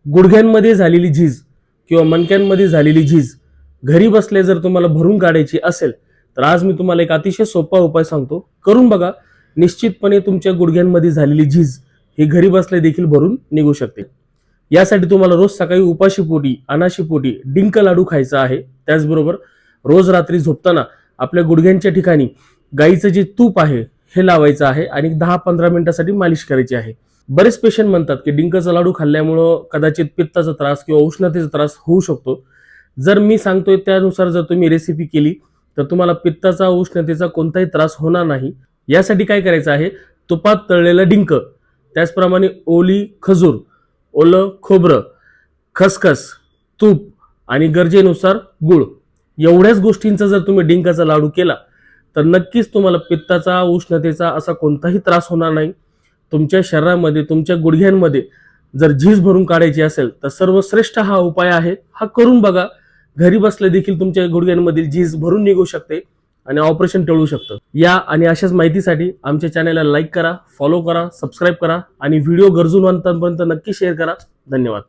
गुडघ्यांमध्ये झालेली झीज किंवा मणक्यांमध्ये झालेली झीज घरी बसले जर तुम्हाला भरून काढायची असेल तर आज मी तुम्हाला एक अतिशय सोपा उपाय सांगतो, करून बघा. निश्चितपणे तुमच्या गुडघ्यांमध्ये झालेली झीज ही घरी बसल्या देखील भरून निघू शकते. यासाठी तुम्हाला रोज सकाळी उपाशी पोटी अनाशी पोटी डिंक लाडू खायचा आहे. त्याचबरोबर रोज रात्री झोपताना आपल्या गुडघ्यांच्या ठिकाणी गाईचं जे तूप आहे हे लावायचं आहे आणि 10-15 मिनिटांसाठी मालिश करायची आहे. बरेच पेशंट म्हणतात की डिंकाचा लाडू खाल्ल्यामुळं कदाचित पित्ताचा त्रास किंवा उष्णतेचा त्रास होऊ शकतो. जर मी सांगतोय त्यानुसार जर तुम्ही रेसिपी केली तर तुम्हाला पित्ताचा उष्णतेचा कोणताही त्रास होणार नाही. यासाठी काय करायचं आहे, तुपात तळलेलं डिंक, त्याचप्रमाणे ओली खजूर, ओलं खोबरं, खसखस, तूप आणि गरजेनुसार गुळ, एवढ्याच गोष्टींचा जर तुम्ही डिंकाचा लाडू केला तर नक्कीच तुम्हाला पित्ताचा उष्णतेचा असा कोणताही त्रास होणार नाही. तुमच्या शरीरामध्ये तुमच्या गुडघ्यांमध्ये जर झीज भरून काढायची असेल तर सर्वश्रेष्ठ हा उपाय आहे. हा करून बघा. घरी बसल्या देखील तुमच्या गुडघ्यांमधील झीज भरून निघू शकते आणि ऑपरेशन टळू शकतं. या आणि अशाच माहितीसाठी आमच्या चॅनलला लाईक करा, फॉलो करा, सबस्क्राईब करा आणि व्हिडिओ गरजूवंतांपर्यंत नक्की शेअर करा. धन्यवाद.